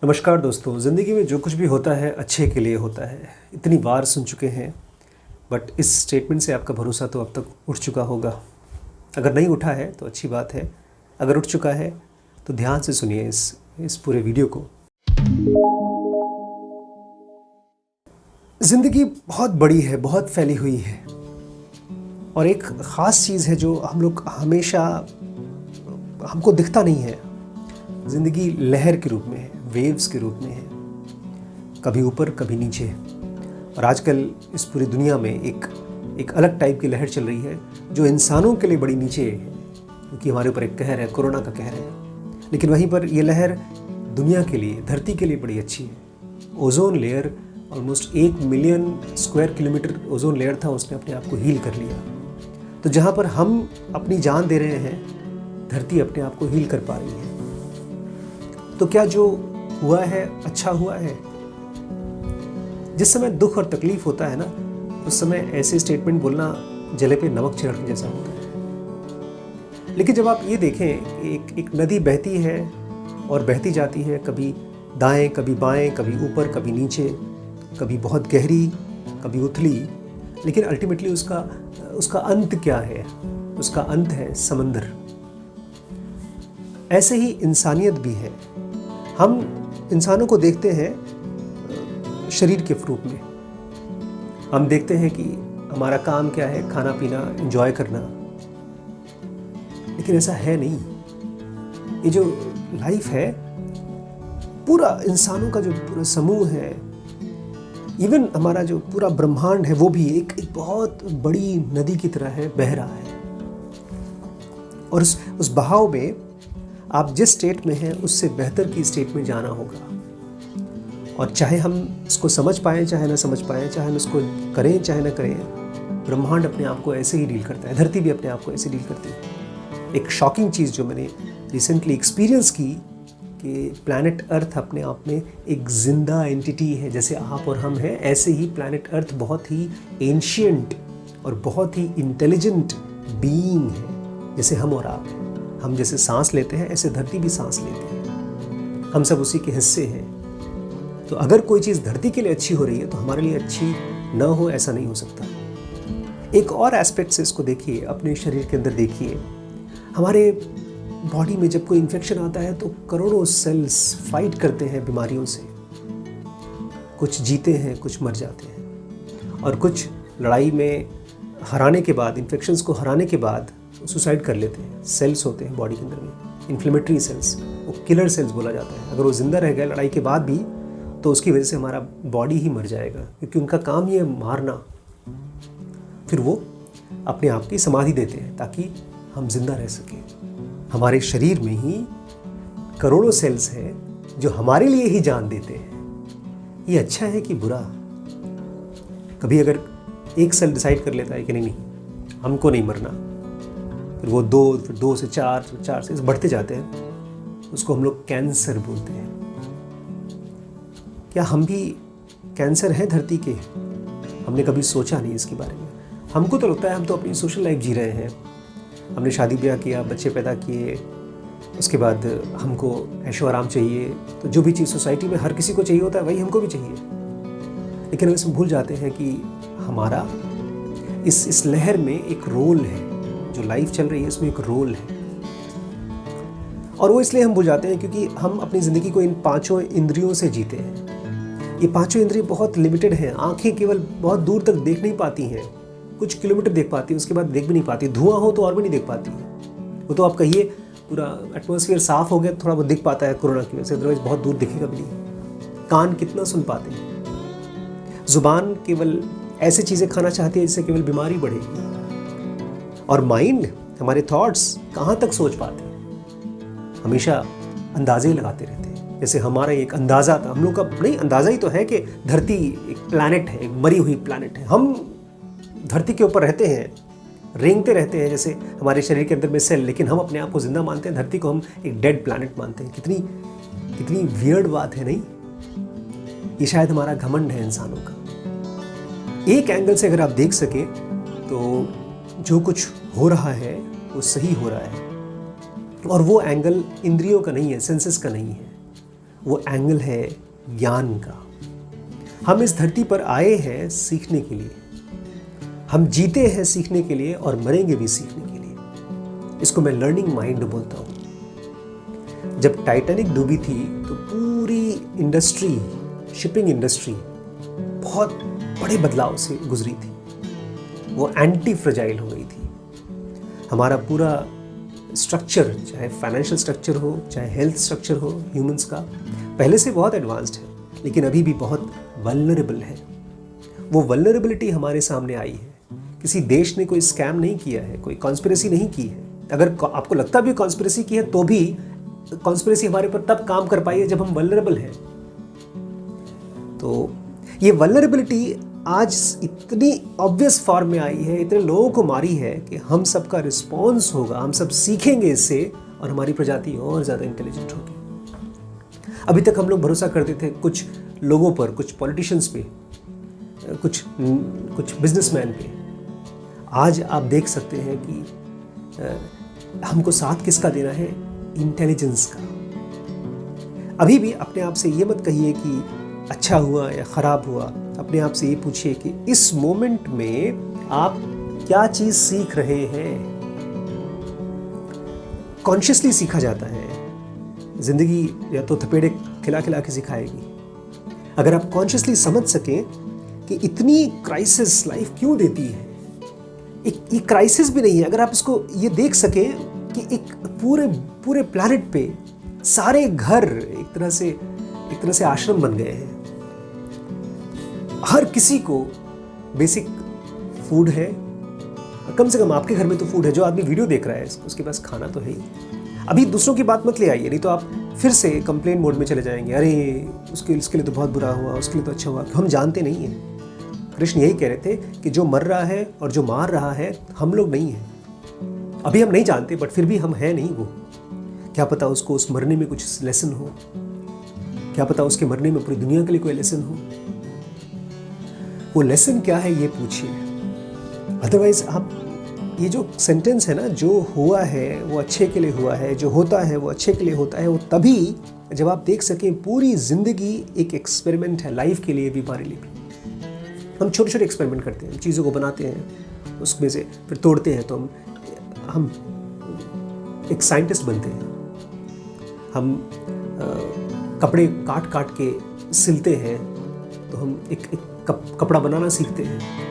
नमस्कार दोस्तों। ज़िंदगी में जो कुछ भी होता है अच्छे के लिए होता है, इतनी बार सुन चुके हैं। बट इस स्टेटमेंट से आपका भरोसा तो अब तक उठ चुका होगा। अगर नहीं उठा है तो अच्छी बात है, अगर उठ चुका है तो ध्यान से सुनिए इस पूरे वीडियो को। ज़िंदगी बहुत बड़ी है, बहुत फैली हुई है, और एक ख़ास चीज़ है जो हम लोग हमेशा हमको दिखता नहीं है। ज़िंदगी लहर के रूप में है, वेव्स के रूप में है, कभी ऊपर कभी नीचे। और आजकल इस पूरी दुनिया में एक अलग टाइप की लहर चल रही है जो इंसानों के लिए बड़ी नीचे है, क्योंकि हमारे ऊपर एक कहर है, कोरोना का कहर है। लेकिन वहीं पर ये लहर दुनिया के लिए, धरती के लिए बड़ी अच्छी है। Ozone layer, almost 1 million square kilometre ozone layer था, उसने अपने आप को हील कर लिया। तो जहाँ पर हम अपनी जान दे रहे हैं, धरती अपने आप को हील कर पा रही है। तो क्या जो हुआ है अच्छा हुआ है? जिस समय दुख और तकलीफ होता है ना, उस समय ऐसे स्टेटमेंट बोलना जले पे नमक छिड़कने जैसा होता है। लेकिन जब आप ये देखें, एक नदी बहती है और बहती जाती है, कभी दाएं कभी बाएं, कभी ऊपर कभी नीचे, कभी बहुत गहरी कभी उथली, लेकिन अल्टीमेटली उसका अंत क्या है? उसका अंत है समंदर। ऐसे ही इंसानियत भी है। हम इंसानों को देखते हैं शरीर के रूप में। हम देखते हैं कि हमारा काम क्या है, खाना पीना, एंजॉय करना। लेकिन ऐसा है नहीं। ये जो लाइफ है, पूरा इंसानों का जो पूरा समूह है, इवन हमारा जो पूरा ब्रह्मांड है, वो भी एक बहुत बड़ी नदी की तरह है, बह रहा है। और उस बहाव में आप जिस स्टेट में हैं, उससे बेहतर की स्टेट में जाना होगा। और चाहे हम इसको समझ पाएँ, चाहे ना समझ पाएँ, चाहे हम इसको करें चाहे ना करें, ब्रह्मांड अपने आप को ऐसे ही डील करता है, धरती भी अपने आप को ऐसे डील करती है। एक शॉकिंग चीज़ जो मैंने रिसेंटली एक्सपीरियंस की, कि प्लैनेट अर्थ अपने आप में एक जिंदा एंटिटी है। जैसे आप और हम हैं, ऐसे ही प्लैनेट अर्थ बहुत ही एंशिएंट और बहुत ही इंटेलिजेंट बीइंग है, जैसे हम और आप हैं। हम जैसे सांस लेते हैं, ऐसे धरती भी सांस लेते हैं। हम सब उसी के हिस्से हैं। तो अगर कोई चीज़ धरती के लिए अच्छी हो रही है तो हमारे लिए अच्छी न हो, ऐसा नहीं हो सकता। एक और एस्पेक्ट से इसको देखिए, अपने शरीर के अंदर देखिए। हमारे बॉडी में जब कोई इन्फेक्शन आता है तो करोड़ों सेल्स फाइट करते हैं बीमारियों से। कुछ जीते हैं, कुछ मर जाते हैं, और कुछ लड़ाई में हराने के बाद, इन्फेक्शंस को हराने के बाद सुसाइड कर लेते हैं। सेल्स होते हैं बॉडी के अंदर में, इन्फ्लेमेटरी सेल्स, वो किलर सेल्स बोला जाता है। अगर वो जिंदा रह गए लड़ाई के बाद भी, तो उसकी वजह से हमारा बॉडी ही मर जाएगा, क्योंकि उनका काम ही है मारना। फिर वो अपने आप की समाधि देते हैं ताकि हम जिंदा रह सकें। हमारे शरीर में ही करोड़ों सेल्स हैं जो हमारे लिए ही जान देते हैं। ये अच्छा है कि बुरा? कभी अगर एक सेल डिसाइड कर लेता है कि नहीं, हमको नहीं मरना, फिर वो 2, फिर 2 से 4, 4 से बढ़ते जाते हैं, उसको हम लोग कैंसर बोलते हैं। क्या हम भी कैंसर हैं धरती के? हमने कभी सोचा नहीं इसके बारे में। हमको तो लगता है हम तो अपनी सोशल लाइफ जी रहे हैं। हमने शादी ब्याह किया, बच्चे पैदा किए, उसके बाद हमको ऐशो आराम चाहिए। तो जो भी चीज़ सोसाइटी में हर किसी को चाहिए होता है, वही हमको भी चाहिए। लेकिन हम इसमें भूल जाते हैं कि हमारा इस लहर में एक रोल है। जो लाइफ चल रही है, इसमें एक रोल है। और वो इसलिए हम भूल जाते हैं क्योंकि हम अपनी ज़िंदगी को इन 5 इंद्रियों से जीते हैं। ये 5 इंद्रियाँ बहुत लिमिटेड हैं। आँखें केवल बहुत दूर तक देख नहीं पाती हैं, कुछ किलोमीटर देख पाती हैं, उसके बाद देख भी नहीं पाती। धुआं हो तो और भी नहीं देख पाती है। वो तो आप कहिए पूरा एटमॉस्फेयर साफ़ हो गया, थोड़ा बहुत दिख पाता है कोरोना की वजह से, अदरवाइज बहुत दूर दिखेगा भी नहीं। कान कितना सुन पाते हैं। ज़ुबान केवल ऐसी चीज़ें खाना चाहती है जिससे केवल बीमारी बढ़ेगी। और माइंड, हमारे थॉट्स कहाँ तक सोच पाते हैं? हमेशा अंदाजे लगाते रहते हैं। जैसे हमारा एक अंदाज़ा था, हम लोग का नहीं, अंदाज़ा ही तो है कि धरती एक प्लैनेट है, एक मरी हुई प्लैनेट है। हम धरती के ऊपर रहते हैं, रेंगते रहते हैं जैसे हमारे शरीर के अंदर में सेल, लेकिन हम अपने आप को जिंदा मानते हैं। धरती को हम एक डेड प्लैनेट मानते हैं। कितनी वियर्ड बात है, नहीं? ये शायद हमारा घमंड है इंसानों का। एक एंगल से अगर आप देख सके तो जो कुछ हो रहा है वो सही हो रहा है, और वो एंगल इंद्रियों का नहीं है, सेंसेस का नहीं है। वो एंगल है ज्ञान का। हम इस धरती पर आए हैं सीखने के लिए, हम जीते हैं सीखने के लिए और मरेंगे भी सीखने के लिए। इसको मैं लर्निंग माइंड बोलता हूँ। जब टाइटैनिक डूबी थी तो पूरी इंडस्ट्री, शिपिंग इंडस्ट्री बहुत बड़े बदलाव से गुजरी थी। वो एंटी फ्रेजाइल हो गई थी। हमारा पूरा स्ट्रक्चर, चाहे फाइनेंशियल स्ट्रक्चर हो, चाहे हेल्थ स्ट्रक्चर हो ह्यूमंस का, पहले से बहुत एडवांस्ड है, लेकिन अभी भी बहुत वल्नरेबल है। वो वल्नरेबिलिटी हमारे सामने आई है। किसी देश ने कोई स्कैम नहीं किया है, कोई कॉन्स्पिरेसी नहीं की है। अगर आपको लगता भी कॉन्स्पिरेसी की है तो भी कॉन्स्पिरेसी हमारे पर तब काम कर पाई है जब हम वल्नरेबल हैं। तो ये वल्नरेबिलिटी आज इतनी ऑब्वियस फॉर्म में आई है, इतने लोगों को मारी है कि हम सबका रिस्पॉन्स होगा, हम सब सीखेंगे इससे और हमारी प्रजाति और ज़्यादा इंटेलिजेंट होगी। अभी तक हम लोग भरोसा करते थे कुछ लोगों पर, कुछ पॉलिटिशियंस पे, कुछ बिजनेसमैन पे। आज आप देख सकते हैं कि हमको साथ किसका देना है? इंटेलिजेंस का। अभी भी अपने आप से ये मत कहिए कि अच्छा हुआ या ख़राब हुआ। अपने आप से ये पूछिए कि इस मोमेंट में आप क्या चीज़ सीख रहे हैं। कॉन्शियसली सीखा जाता है। ज़िंदगी या तो थपेड़े खिला खिला के सिखाएगी। अगर आप कॉन्शियसली समझ सकें कि इतनी क्राइसिस लाइफ क्यों देती है, एक क्राइसिस भी नहीं है, अगर आप इसको ये देख सकें कि एक पूरे प्लैनेट पे सारे घर एक तरह से आश्रम बन गए हैं। हर किसी को बेसिक फूड है, कम से कम आपके घर में तो फूड है। जो आदमी वीडियो देख रहा है उसके पास खाना तो है ही। अभी दूसरों की बात मत ले आइए, नहीं तो आप फिर से कंप्लेन मोड में चले जाएंगे। अरे उसके लिए तो बहुत बुरा हुआ, उसके लिए तो अच्छा हुआ। हम जानते नहीं हैं। कृष्ण यही कह रहे थे कि जो मर रहा है और जो मार रहा है हम लोग नहीं हैं। अभी हम नहीं जानते, बट फिर भी हम हैं नहीं वो। क्या पता उसको उस मरने में कुछ लेसन हो, क्या पता उसके मरने में पूरी दुनिया के लिए कोई लेसन हो। वो लेसन क्या है ये पूछिए। अदरवाइज आप ये जो सेंटेंस है ना, जो हुआ है वो अच्छे के लिए हुआ है, जो होता है वो अच्छे के लिए होता है, वो तभी जब आप देख सकें पूरी जिंदगी एक एक्सपेरिमेंट है लाइफ के लिए भी, हमारे लिए भी। हम छोटे छोटे एक्सपेरिमेंट करते हैं, चीज़ों को बनाते हैं, उसमें से फिर तोड़ते हैं तो हम एक साइंटिस्ट बनते हैं। हम कपड़े काट काट के सिलते हैं तो हम एक कपड़ा बनाना सीखते हैं।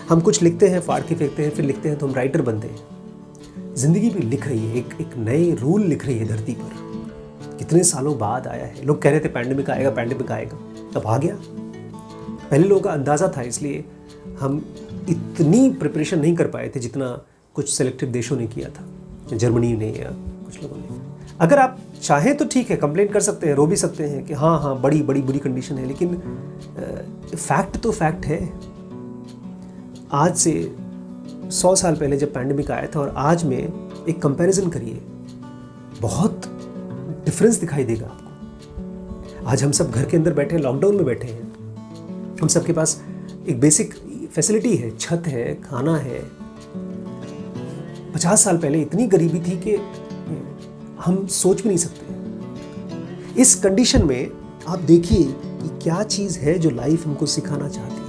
हम कुछ लिखते हैं, फाड़ के फेंकते हैं, फिर लिखते हैं तो हम राइटर बनते हैं। ज़िंदगी भी लिख रही है, एक नए रूल लिख रही है धरती पर। कितने सालों बाद आया है। लोग कह रहे थे पैंडेमिक आएगा, अब आ गया। पहले लोगों का अंदाज़ा था, इसलिए हम इतनी प्रिपरेशन नहीं कर पाए थे जितना कुछ सेलेक्टिव देशों ने किया था, जर्मनी ने या कुछ लोगों ने। अगर आप चाहें तो ठीक है, कंप्लेन कर सकते हैं, रो भी सकते हैं कि हाँ बड़ी बुरी कंडीशन है, लेकिन फैक्ट तो फैक्ट है। आज से 100 साल पहले जब पैंडेमिक आया था और आज में एक कंपैरिजन करिए, बहुत डिफरेंस दिखाई देगा आपको। आज हम सब घर के अंदर बैठे हैं, लॉकडाउन में बैठे हैं। हम सब के पास एक बेसिक फैसिलिटी है, छत है, खाना है। 50 साल पहले इतनी गरीबी थी कि हम सोच भी नहीं सकते। इस कंडीशन में आप देखिए कि क्या चीज़ है जो लाइफ हमको सिखाना चाहती है।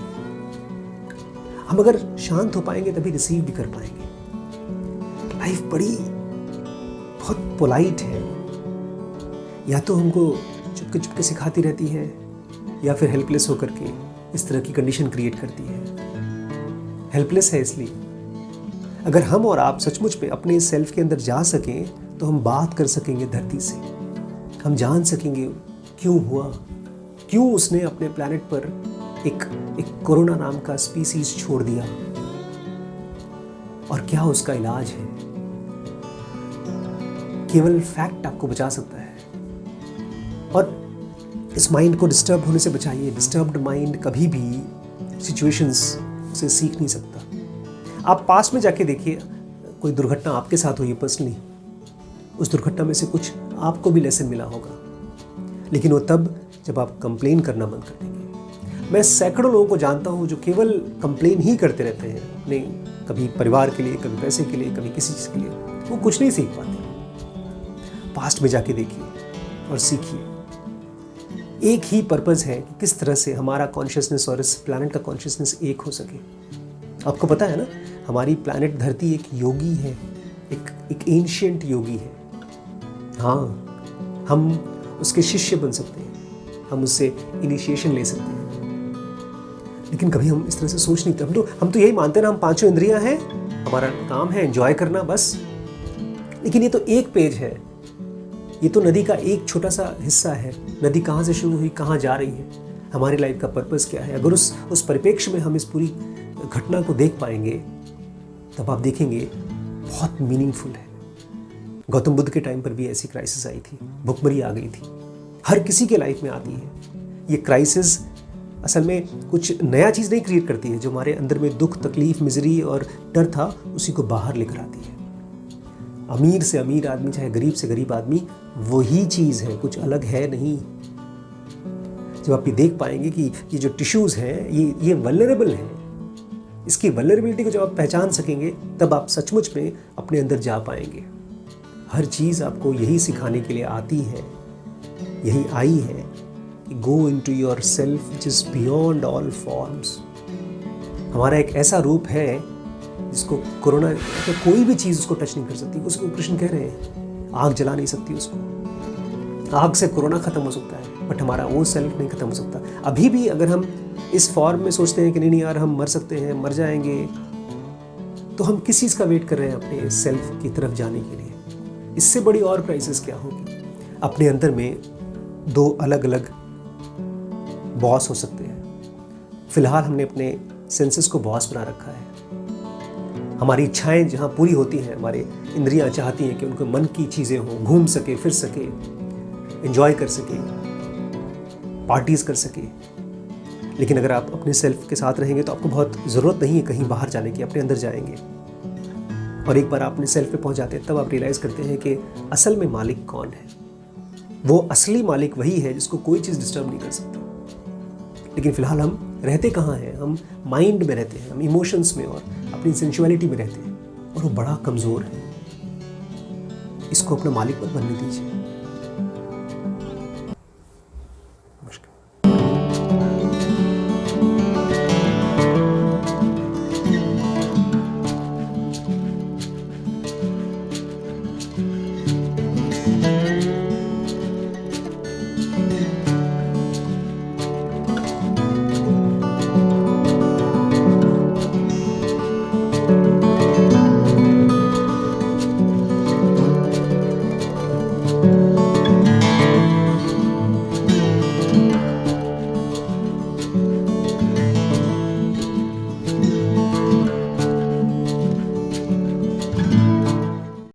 हम अगर शांत हो पाएंगे तभी रिसीव भी कर पाएंगे। लाइफ बहुत पोलाइट है। या तो हमको चुपके चुपके सिखाती रहती है या फिर हेल्पलेस होकर के इस तरह की कंडीशन क्रिएट करती है। हेल्पलेस है इसलिए अगर हम और आप सचमुच में अपने सेल्फ के अंदर जा सकें तो हम बात कर सकेंगे धरती से। हम जान सकेंगे क्यों हुआ, क्यों उसने अपने प्लैनेट पर एक कोरोना नाम का स्पीसीज छोड़ दिया और क्या उसका इलाज है। केवल फैक्ट आपको बचा सकता है। और इस माइंड को डिस्टर्ब होने से बचाइए। डिस्टर्ब्ड माइंड कभी भी सिचुएशंस से सीख नहीं सकता। आप पास में जाके देखिए, कोई दुर्घटना आपके साथ हुई पर्सनली, उस दुर्घटना में से कुछ आपको भी लेसन मिला होगा, लेकिन वो तब जब आप कंप्लेन करना बंद कर देंगे। मैं सैकड़ों लोगों को जानता हूँ जो केवल कंप्लेन ही करते रहते हैं अपने, कभी परिवार के लिए, कभी पैसे के लिए, कभी किसी चीज़ के लिए। वो कुछ नहीं सीख पाते। पास्ट में जाके देखिए और सीखिए। एक ही पर्पज़ है कि किस तरह से हमारा कॉन्शियसनेस और इस प्लैनेट का कॉन्शियसनेस एक हो सके। आपको पता है ना, हमारी प्लैनेट धरती एक योगी है, एक एंशिएंट योगी है। हाँ, हम उसके शिष्य बन सकते हैं, हम उससे इनिशिएशन ले सकते हैं, लेकिन कभी हम इस तरह से सोच नहीं करते। हम तो यही मानते हैं ना, हम पांचों इंद्रियां हैं, हमारा काम है एंजॉय करना बस। लेकिन ये तो एक पेज है, ये तो नदी का एक छोटा सा हिस्सा है। नदी कहाँ से शुरू हुई, कहाँ जा रही है, हमारी लाइफ का पर्पस क्या है। अगर उस परिप्रेक्ष्य में हम इस पूरी घटना को देख पाएंगे, तब आप देखेंगे बहुत मीनिंगफुल है। गौतम बुद्ध के टाइम पर भी ऐसी क्राइसिस आई थी, भुखमरी आ गई थी, हर किसी के लाइफ में आती है। ये क्राइसिस असल में कुछ नया चीज़ नहीं क्रिएट करती है, जो हमारे अंदर में दुख, तकलीफ, मिजरी और डर था, उसी को बाहर लेकर आती है। अमीर से अमीर आदमी चाहे गरीब से गरीब आदमी, वही चीज़ है, कुछ अलग है नहीं। जब आप ये देख पाएंगे कि ये जो टिश्यूज़ हैं ये वल्नरेबल हैं, इसकी वल्नरेबिलिटी को जब आप पहचान सकेंगे, तब आप सचमुच में अपने अंदर जा पाएंगे। हर चीज़ आपको यही सिखाने के लिए आती है, यही आई है, go into your self which is beyond all forms. हमारा एक ऐसा रूप है जिसको कोरोना तो कोई भी चीज़ उसको टच नहीं कर सकती। उसको कृष्ण कह रहे हैं, आग जला नहीं सकती उसको। आग से कोरोना ख़त्म हो सकता है, बट हमारा वो सेल्फ नहीं ख़त्म हो सकता। अभी भी अगर हम इस फॉर्म में सोचते हैं कि नहीं यार हम मर सकते हैं, मर जाएंगे, तो हम किस चीज़ का वेट कर रहे हैं अपने सेल्फ की तरफ जाने के लिए। इससे बड़ी और क्राइसिस क्या होगी। अपने अंदर में दो अलग अलग बॉस हो सकते हैं। फिलहाल हमने अपने सेंसेस को बॉस बना रखा है। हमारी इच्छाएं जहाँ पूरी होती हैं, हमारे इंद्रियां चाहती हैं कि उनको मन की चीज़ें हों, घूम सके, फिर सके, एंजॉय कर सके, पार्टीज़ कर सके। लेकिन अगर आप अपने सेल्फ के साथ रहेंगे तो आपको बहुत ज़रूरत नहीं है कहीं बाहर जाने की, अपने अंदर जाएंगे। और एक बार आप अपने सेल्फ पे पहुंच जाते हैं, तब आप रियलाइज़ करते हैं कि असल में मालिक कौन है। वो असली मालिक वही है जिसको कोई चीज़ डिस्टर्ब नहीं कर सकती। लेकिन फ़िलहाल हम रहते कहाँ हैं, हम माइंड में रहते हैं, हम इमोशंस में और अपनी सेंसुअलिटी में रहते हैं, और वो बड़ा कमज़ोर है। इसको अपना मालिक मत बनने दीजिए।